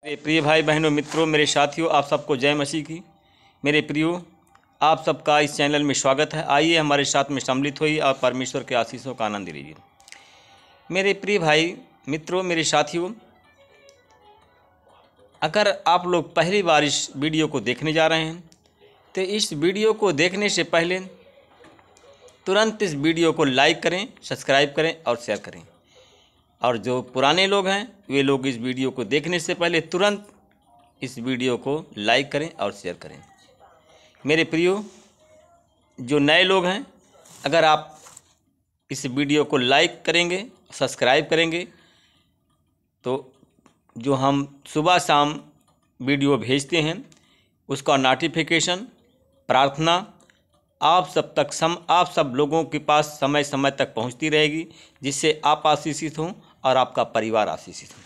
मेरे प्रिय भाई बहनों, मित्रों, मेरे साथियों, आप सबको जय मसीह की। मेरे प्रियो, आप सबका इस चैनल में स्वागत है। आइए हमारे साथ में सम्मिलित होइए और परमेश्वर के आशीषों का आनंद लीजिए। मेरे प्रिय भाई मित्रों, मेरे साथियों, अगर आप लोग पहली बार इस वीडियो को देखने जा रहे हैं तो इस वीडियो को देखने से पहले तुरंत इस वीडियो को लाइक करें, सब्सक्राइब करें और शेयर करें। और जो पुराने लोग हैं वे लोग इस वीडियो को देखने से पहले तुरंत इस वीडियो को लाइक करें और शेयर करें। मेरे प्रियो, जो नए लोग हैं, अगर आप इस वीडियो को लाइक करेंगे, सब्सक्राइब करेंगे तो जो हम सुबह शाम वीडियो भेजते हैं उसका नोटिफिकेशन, प्रार्थना आप सब लोगों के पास समय समय तक पहुंचती रहेगी, जिससे आप आशीषित हों और आपका परिवार आशीषित हो।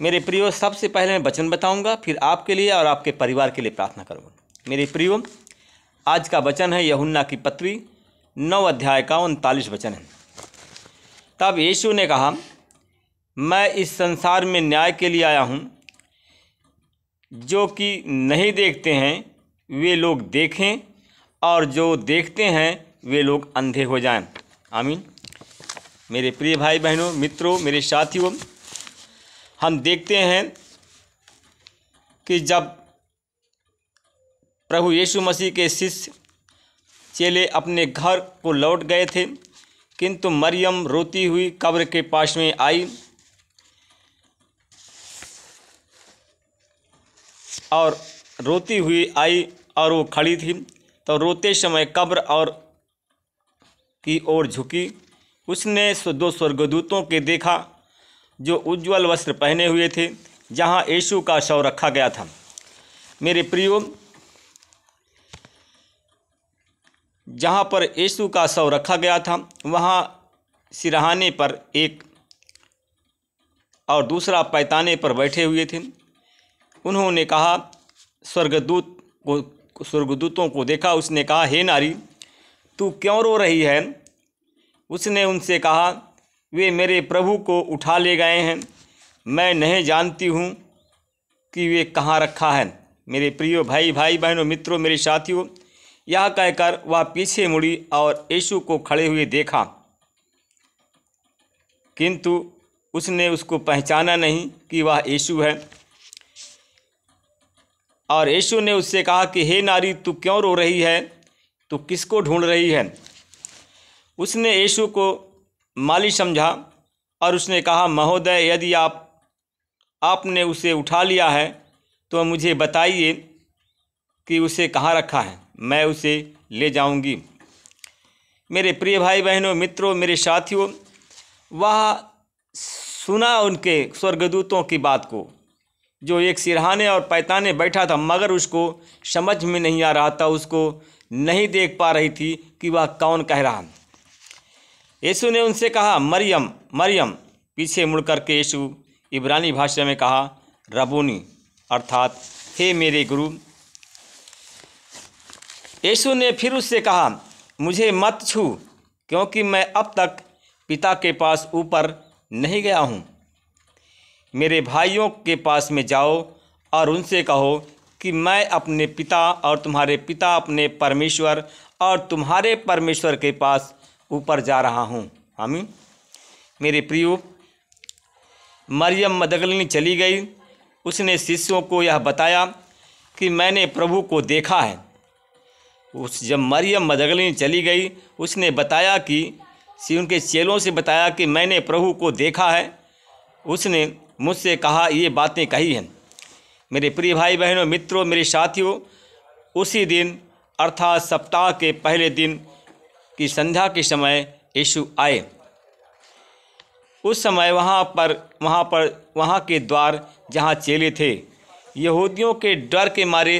मेरे प्रियो, सबसे पहले मैं वचन बताऊंगा, फिर आपके लिए और आपके परिवार के लिए प्रार्थना करूंगा। मेरे प्रियो, आज का वचन है यूहन्ना की पत्री 9 अध्याय का 39 वचन है। तब यीशु ने कहा, मैं इस संसार में न्याय के लिए आया हूँ। जो कि नहीं देखते हैं वे लोग देखें और जो देखते हैं वे लोग अंधे हो जाएं। आमीन। मेरे प्रिय भाई बहनों, मित्रों, मेरे साथियों, हम देखते हैं कि जब प्रभु यीशु मसीह के शिष्य चेले अपने घर को लौट गए थे, किंतु मरियम रोती हुई कब्र के पास में आई और वो खड़ी थी। तो रोते समय कब्र और की ओर झुकी। उसने 2 स्वर्गदूतों के देखा जो उज्ज्वल वस्त्र पहने हुए थे, जहाँ यीशु का शव रखा गया था। मेरे प्रियो, जहाँ पर यीशु का शव रखा गया था वहाँ सिरहाने पर एक और दूसरा पैताने पर बैठे हुए थे। उन्होंने कहा, स्वर्गदूतों को देखा। उसने कहा, हे नारी, तू क्यों रो रही है? उसने उनसे कहा, वे मेरे प्रभु को उठा ले गए हैं, मैं नहीं जानती हूँ कि वे कहाँ रखा है। मेरे प्रियो भाई बहनों, मित्रों, मेरे साथियों, यह कहकर वह पीछे मुड़ी और यीशु को खड़े हुए देखा, किंतु उसने उसको पहचाना नहीं कि वह यीशु है। और यीशु ने उससे कहा कि हे नारी, तू क्यों रो रही है? तू किसको ढूंढ रही है? उसने यीशु को माली समझा और उसने कहा, महोदय, यदि आपने उसे उठा लिया है तो मुझे बताइए कि उसे कहाँ रखा है, मैं उसे ले जाऊंगी। मेरे प्रिय भाई बहनों, मित्रों, मेरे साथियों, वह सुना उनके स्वर्गदूतों की बात को, जो एक सिरहाने और पैताने बैठा था, मगर उसको समझ में नहीं आ रहा था, उसको नहीं देख पा रही थी कि वह कौन कह रहा। यीशु ने उनसे कहा, मरियम, मरियम। पीछे मुड़ करके यीशु इब्रानी भाषा में कहा, रबूनी, अर्थात हे मेरे गुरु। यीशु ने फिर उससे कहा, मुझे मत छू, क्योंकि मैं अब तक पिता के पास ऊपर नहीं गया हूँ। मेरे भाइयों के पास में जाओ और उनसे कहो कि मैं अपने पिता और तुम्हारे पिता, अपने परमेश्वर और तुम्हारे परमेश्वर के पास ऊपर जा रहा हूँ। आमीन। मेरे प्रियो, मरियम मगदलीनी चली गई। उसने शिष्यों को यह बताया कि मैंने प्रभु को देखा है। जब मरियम मगदलीनी चली गई, उसने बताया कि उनके चेलों से बताया कि मैंने प्रभु को देखा है। उसने मुझसे कहा, ये बातें कही हैं। मेरे प्रिय भाई बहनों, मित्रों, मेरे साथियों, उसी दिन अर्थात सप्ताह के पहले दिन की संध्या के समय यीशु आए। उस समय वहाँ के द्वार जहाँ चेले थे, यहूदियों के डर के मारे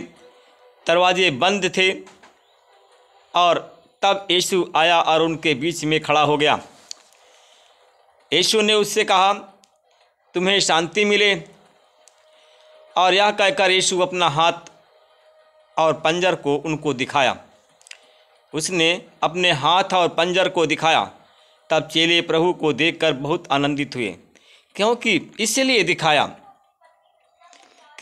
दरवाजे बंद थे। और तब यीशु आया और उनके बीच में खड़ा हो गया। यीशु ने उससे कहा, तुम्हें शांति मिले। और यह कहकर यीशु अपना हाथ और पंजर को उनको दिखाया। उसने अपने हाथ और पंजर को दिखाया। तब चेले प्रभु को देखकर बहुत आनंदित हुए, क्योंकि इसलिए दिखाया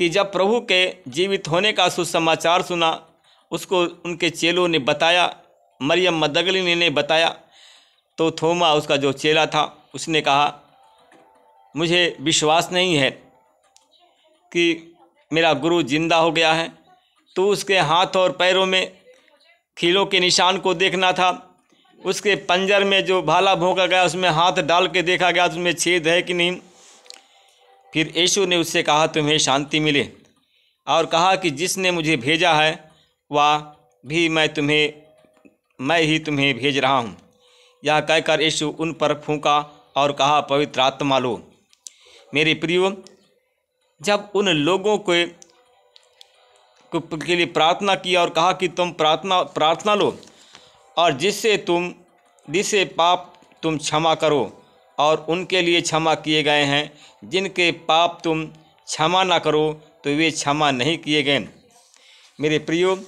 कि जब प्रभु के जीवित होने का सुसमाचार सुना, उसको उनके चेलों ने बताया, मरियम मगदलीनी ने बताया, तो थोमा उसका जो चेला था उसने कहा, मुझे विश्वास नहीं है कि मेरा गुरु जिंदा हो गया है। तो उसके हाथ और पैरों में कीलों के निशान को देखना था, उसके पंजर में जो भाला भोंका गया उसमें हाथ डाल के देखा गया उसमें छेद है कि नहीं। फिर यीशु ने उससे कहा, तुम्हें शांति मिले, और कहा कि जिसने मुझे भेजा है वह भी मैं ही तुम्हें भेज रहा हूँ। यह कहकर यीशु उन पर फूंका और कहा, पवित्र आत्मा लो। मेरे प्रियो, जब उन लोगों के लिए प्रार्थना किया और कहा कि तुम प्रार्थना लो, और जिससे पाप तुम क्षमा करो, और उनके लिए क्षमा किए गए हैं। जिनके पाप तुम क्षमा ना करो तो वे क्षमा नहीं किए गए। मेरे प्रियो,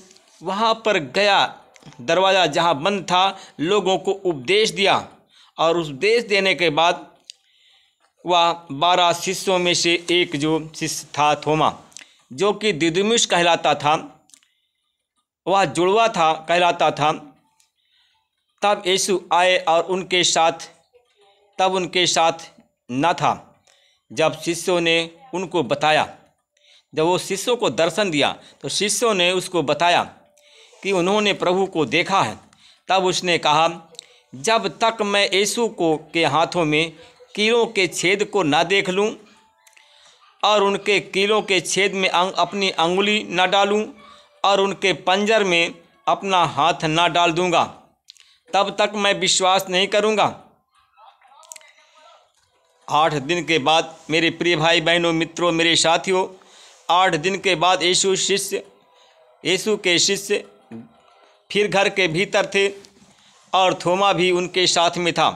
वहाँ पर गया, दरवाज़ा जहाँ बंद था, लोगों को उपदेश दिया, और उपदेश देने के बाद वह 12 शिष्यों में से एक जो शिष्य था थोमा, जो कि दिदुमुस कहलाता था, वह जुड़वा था कहलाता था। तब यीशु आए और उनके साथ न था। जब शिष्यों ने उनको बताया, जब वो शिष्यों को दर्शन दिया तो शिष्यों ने उसको बताया कि उन्होंने प्रभु को देखा है। तब उसने कहा, जब तक मैं यीशु के हाथों में कीलों के छेद को ना देख लूं और उनके कीलों के छेद में अपनी अंगुली ना डालूं और उनके पंजर में अपना हाथ ना डाल दूंगा, तब तक मैं विश्वास नहीं करूंगा। 8 दिन के बाद, मेरे प्रिय भाई बहनों, मित्रों, मेरे साथियों, 8 दिन के बाद यीशु के शिष्य फिर घर के भीतर थे और थोमा भी उनके साथ में था।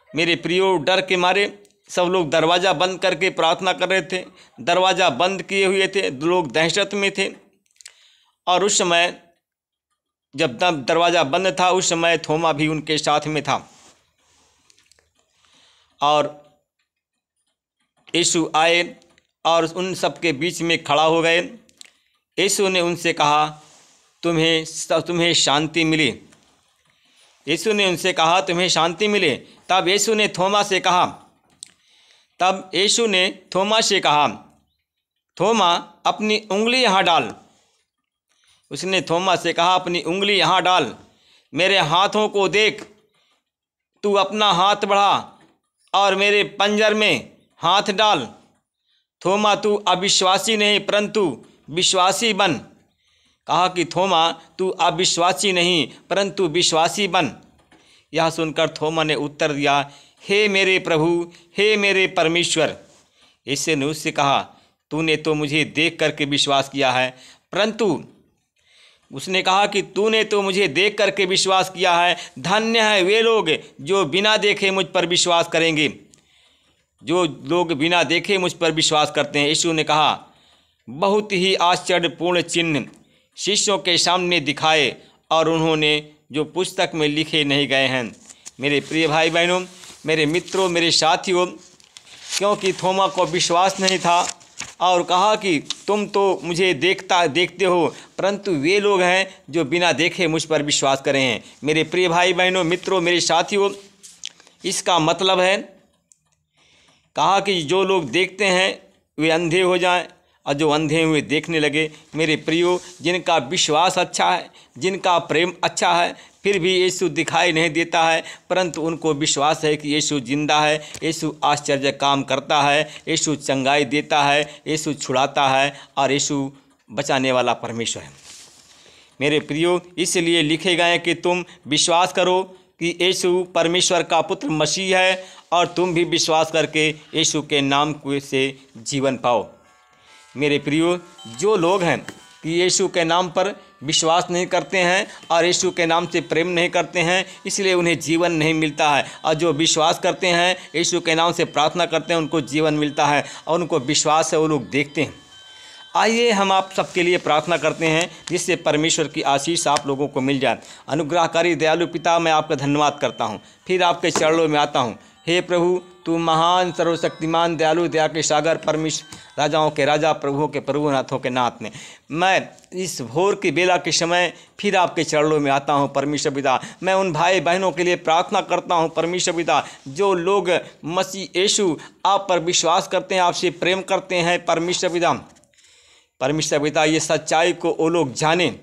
मेरे प्रियो, डर के मारे सब लोग दरवाज़ा बंद करके प्रार्थना कर रहे थे। दरवाज़ा बंद किए हुए थे, लोग दहशत में थे। और उस समय जब दरवाज़ा बंद था, उस समय थोमा भी उनके साथ में था। और यीशु आए और उन सब के बीच में खड़ा हो गए। यीशु ने उनसे कहा, तुम्हें शांति मिले। यीशु ने उनसे कहा, तुम्हें शांति मिले। तब यीशु ने थोमा से कहा, थोमा, अपनी उंगली यहाँ डाल। उसने थोमा से कहा, अपनी उंगली यहाँ डाल, मेरे हाथों को देख। तू अपना हाथ बढ़ा और मेरे पंजर में हाथ डाल। थोमा, तू अविश्वासी नहीं परंतु विश्वासी बन। कहा कि थोमा, तू अविश्वासी नहीं परंतु विश्वासी बन। यह सुनकर थोमा ने उत्तर दिया, हे मेरे प्रभु, हे मेरे परमेश्वर। यीशु ने उससे कहा, तूने तो मुझे देख करके विश्वास किया है, परंतु उसने कहा कि तूने तो मुझे देख करके विश्वास किया है। धन्य है वे लोग जो बिना देखे मुझ पर विश्वास करेंगे। जो लोग बिना देखे मुझ पर विश्वास करते हैं। यीशु ने कहा, बहुत ही आश्चर्यपूर्ण चिन्ह शिष्यों के सामने दिखाए और उन्होंने जो पुस्तक में लिखे नहीं गए हैं। मेरे प्रिय भाई बहनों, मेरे मित्रों, मेरे साथियों, क्योंकि थोमा को विश्वास नहीं था और कहा कि तुम तो मुझे देखते हो, परंतु वे लोग हैं जो बिना देखे मुझ पर विश्वास करें हैं। मेरे प्रिय भाई बहनों, मित्रों, मेरे साथियों, इसका मतलब है, कहा कि जो लोग देखते हैं वे अंधे हो जाएं और जो अंधे हुए देखने लगे। मेरे प्रियो, जिनका विश्वास अच्छा है, जिनका प्रेम अच्छा है, फिर भी यीशु दिखाई नहीं देता है, परंतु उनको विश्वास है कि यीशु जिंदा है, यीशु आश्चर्य काम करता है, यीशु चंगाई देता है, यीशु छुड़ाता है और यीशु बचाने वाला परमेश्वर है। मेरे प्रियो, इसलिए लिखे गए कि तुम विश्वास करो कि यीशु परमेश्वर का पुत्र मसीह है और तुम भी विश्वास करके यीशु के नाम से जीवन पाओ। मेरे प्रियो, जो लोग हैं कि यीशु के नाम पर विश्वास नहीं करते हैं और यीशु के नाम से प्रेम नहीं करते हैं, इसलिए उन्हें जीवन नहीं मिलता है। और जो विश्वास करते हैं, यीशु के नाम से प्रार्थना करते हैं, उनको जीवन मिलता है और उनको विश्वास है, वो लोग देखते हैं। आइए हम आप सबके लिए प्रार्थना करते हैं, जिससे परमेश्वर की आशीष आप लोगों को मिल जाए। अनुग्रहकारी दयालु पिता, मैं आपका धन्यवाद करता हूँ, फिर आपके चरणों में आता हूँ हे प्रभु, तू महान, सर्वशक्तिमान, दयालु, दया के सागर, परमेश्वर, राजाओं के राजा, प्रभुओं के प्रभु, नाथों के नाथ ने मैं इस भोर की बेला के समय फिर आपके चरणों में आता हूँ परमेश्वर पिता। मैं उन भाई बहनों के लिए प्रार्थना करता हूँ परमेश्वर पिता, जो लोग मसीह यीशु आप पर विश्वास करते हैं, आपसे प्रेम करते हैं परमेश्वर पिता। परमेश्वर पिता, ये सच्चाई को वो लोग जानें,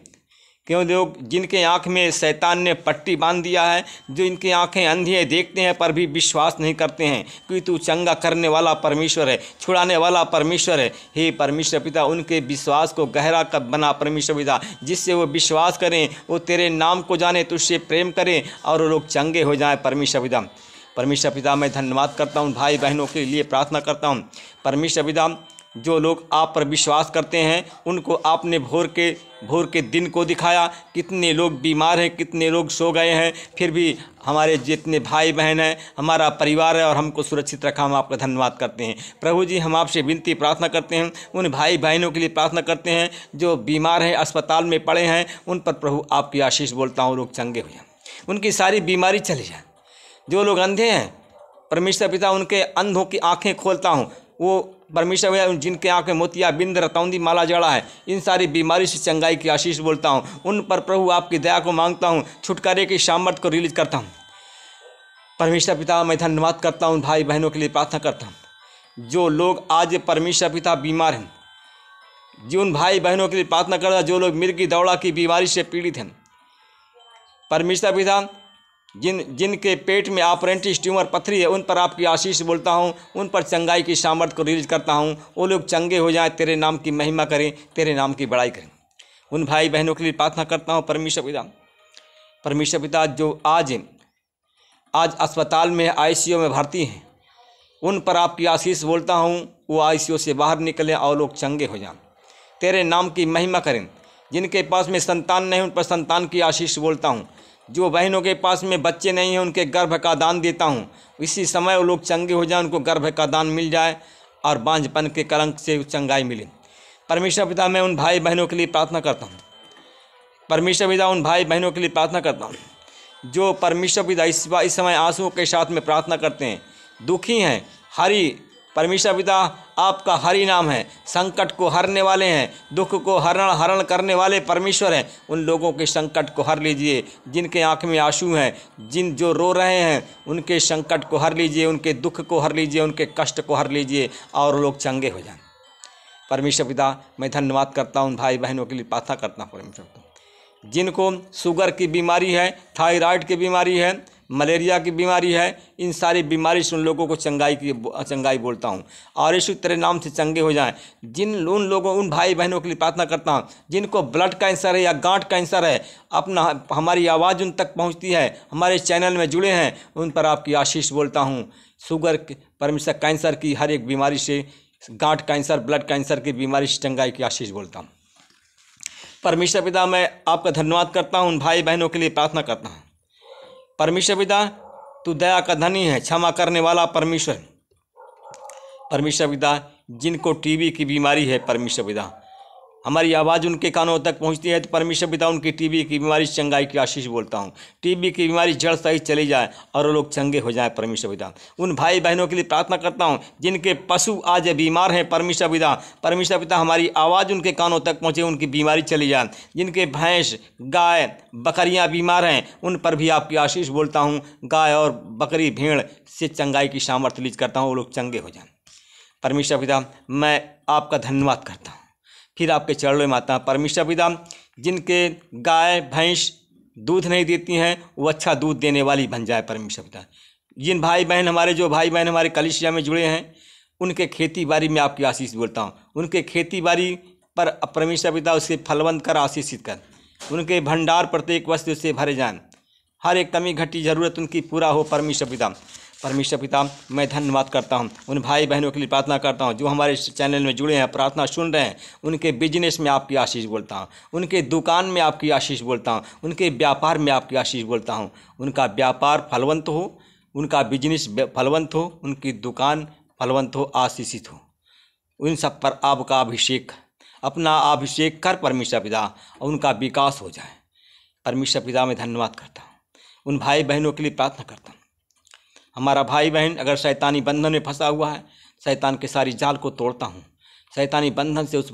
क्यों लोग जिनके आँख में शैतान ने पट्टी बांध दिया है, जो इनकी आँखें अंधी है, देखते हैं पर भी विश्वास नहीं करते हैं कि तू चंगा करने वाला परमेश्वर है, छुड़ाने वाला परमेश्वर है। हे परमेश्वर पिता, उनके विश्वास को गहरा कर बना परमेश्वर पिता, जिससे वो विश्वास करें, वो तेरे नाम को जाने, तुझसे प्रेम करें और वो लोग चंगे हो जाएं परमेश्वर पिता। परमेश्वर पिता, मैं धन्यवाद करता हूँ, भाई बहनों के लिए प्रार्थना करता हूँ परमेश्वर पिता। जो लोग आप पर विश्वास करते हैं उनको आपने भोर के दिन को दिखाया। कितने लोग बीमार हैं, कितने लोग सो गए हैं, फिर भी हमारे जितने भाई बहन हैं, हमारा परिवार है और हमको सुरक्षित रखा, हम आपका धन्यवाद करते हैं प्रभु जी। हम आपसे विनती प्रार्थना करते हैं, उन भाई बहनों के लिए प्रार्थना करते हैं जो बीमार हैं, अस्पताल में पड़े हैं, उन पर प्रभु आपकी आशीष बोलता हूँ, लोग चंगे हो जाएं, उनकी सारी बीमारी चली जाए। जो लोग अंधे हैं परमेश्वर पिता, उनके अंधों की आँखें खोलता हूँ, वो परमेश्वर भैया जिनके आँख में मोतिया बिंद रतौंदी माला जड़ा है, इन सारी बीमारी से चंगाई की आशीष बोलता हूँ। उन पर प्रभु आपकी दया को मांगता हूँ, छुटकारे की सामर्थ को रिलीज करता हूँ परमेश्वर पिता। मैं धन्यवाद करता हूँ, भाई बहनों के लिए प्रार्थना करता हूँ जो लोग आज परमेश्वर पिता बीमार हैं, जो उन भाई बहनों के लिए प्रार्थना करता, जो लोग मिर्गी दौड़ा की बीमारी से पीड़ित हैं परमेश्वर पिता, जिनके पेट में ऑपरेंटिस ट्यूमर पथरी है, उन पर आपकी आशीष बोलता हूँ, उन पर चंगाई की सामर्थ को रिलीज करता हूँ, वो लोग चंगे हो जाएं, तेरे नाम की महिमा करें, तेरे नाम की बड़ाई करें। उन भाई बहनों के लिए प्रार्थना करता हूँ परमेश्वर पिता। परमेश्वर पिता, जो आज अस्पताल में ICU में भर्ती हैं, उन पर आपकी आशीष बोलता हूँ, वो ICU से बाहर निकलें और लोग चंगे हो जाएं, तेरे नाम की महिमा करें। जिनके पास में संतान नहीं, उन पर संतान की आशीष बोलता हूँ। जो बहनों के पास में बच्चे नहीं हैं, उनके गर्भ का दान देता हूँ, इसी समय वो लोग चंगे हो जाएं, उनको गर्भ का दान मिल जाए और बांझपन के कलंक से चंगाई मिले परमेश्वर पिता। मैं उन भाई बहनों के लिए प्रार्थना करता हूँ परमेश्वर पिता, उन भाई बहनों के लिए प्रार्थना करता हूँ जो परमेश्वर पिता इस समय आंसुओं के साथ में प्रार्थना करते हैं, दुखी हैं। हरि परमेश्वर पिता, आपका हरि नाम है, संकट को हरने वाले हैं, दुख को हरण करने वाले परमेश्वर हैं। उन लोगों के संकट को हर लीजिए, जिनके आँख में आंसू हैं, जो रो रहे हैं, उनके संकट को हर लीजिए, उनके दुख को हर लीजिए, उनके कष्ट को हर लीजिए और लोग चंगे हो जाएं परमेश्वर पिता। मैं धन्यवाद करता हूँ, भाई बहनों के लिए प्रार्थना करता हूँ परमेश्वर पिता, जिनको शुगर की बीमारी है, थायराइड की बीमारी है, मलेरिया की बीमारी है, इन सारी बीमारी से उन लोगों को चंगाई बोलता हूँ और यीशु तेरे नाम से चंगे हो जाएं। उन भाई बहनों के लिए प्रार्थना करता हूँ जिनको ब्लड कैंसर है या गांठ कैंसर है, हमारी आवाज़ उन तक पहुँचती है, हमारे चैनल में जुड़े हैं, उन पर आपकी आशीष बोलता हूँ। शुगर परमेश्वर कैंसर की हर एक बीमारी से, गांठ कैंसर, ब्लड कैंसर की बीमारी से चंगाई की आशीष बोलता हूँ परमेश्वर पिता। मैं आपका धन्यवाद करता हूँ, उन भाई बहनों के लिए प्रार्थना करता हूँ परमेश्वर पिता। तू दया का धनी है, क्षमा करने वाला परमेश्वर परमेश्वर पिता, जिनको TB की बीमारी है परमेश्वर पिता, हमारी आवाज़ उनके कानों तक पहुंचती है तो परमेश्वर पिता उनकी TB की बीमारी से चंगाई की आशीष बोलता हूं। TB की बीमारी जड़ सहित चली जाए और वो लोग चंगे हो जाएं परमेश्वर पिता। उन भाई बहनों के लिए प्रार्थना करता हूं जिनके पशु आज बीमार हैं परमेश्वर पिता, हमारी आवाज़ उनके कानों तक पहुँचे, उनकी बीमारी चली जाए। जिनके भैंस, गाय, बकरियाँ बीमार हैं, उन पर भी आपकी आशीष बोलता हूँ। गाय और बकरी, भेड़ से चंगाई की सामर्थ्य रिलीज करता हूँ, वो लोग चंगे हो जाएं परमेश्वर पिता। मैं आपका धन्यवाद करता हूँ, फिर आपके चरणों में आता हूँ परमेश्वर पिता। जिनके गाय भैंस दूध नहीं देती हैं, वो अच्छा दूध देने वाली बन जाए परमेश्वर पिता। जिन भाई बहन हमारे कलीसिया में जुड़े हैं, उनके खेती बाड़ी में आपकी आशीष बोलता हूँ। उनके खेती बाड़ी पर परमेश्वर पिता उसे फलवंत कर, आशीषित कर, उनके भंडार प्रत्येक वस्तु से भरे जाएं, हर एक कमी घटी जरूरत उनकी पूरा हो परमेश्वर पिता। मैं धन्यवाद करता हूं, उन भाई बहनों के लिए प्रार्थना करता हूं जो हमारे चैनल में जुड़े हैं, प्रार्थना सुन रहे हैं। उनके बिजनेस में आपकी आशीष बोलता हूं, उनके दुकान में आपकी आशीष बोलता हूं, उनके व्यापार में आपकी आशीष बोलता हूं। उनका व्यापार फलवंत हो, उनका बिजनेस फलवंत हो, उनकी दुकान फलवंत हो, आशीषित हो। उन सब पर आपका अभिषेक, अपना अभिषेक कर परमेश्वर पिता, और उनका विकास हो जाए परमेश्वर पिता। मैं धन्यवाद करता हूँ, उन भाई बहनों के लिए प्रार्थना करता हूँ। हमारा भाई बहन अगर शैतानी बंधन में फंसा हुआ है, शैतान के सारी जाल को तोड़ता हूँ, शैतानी बंधन से उस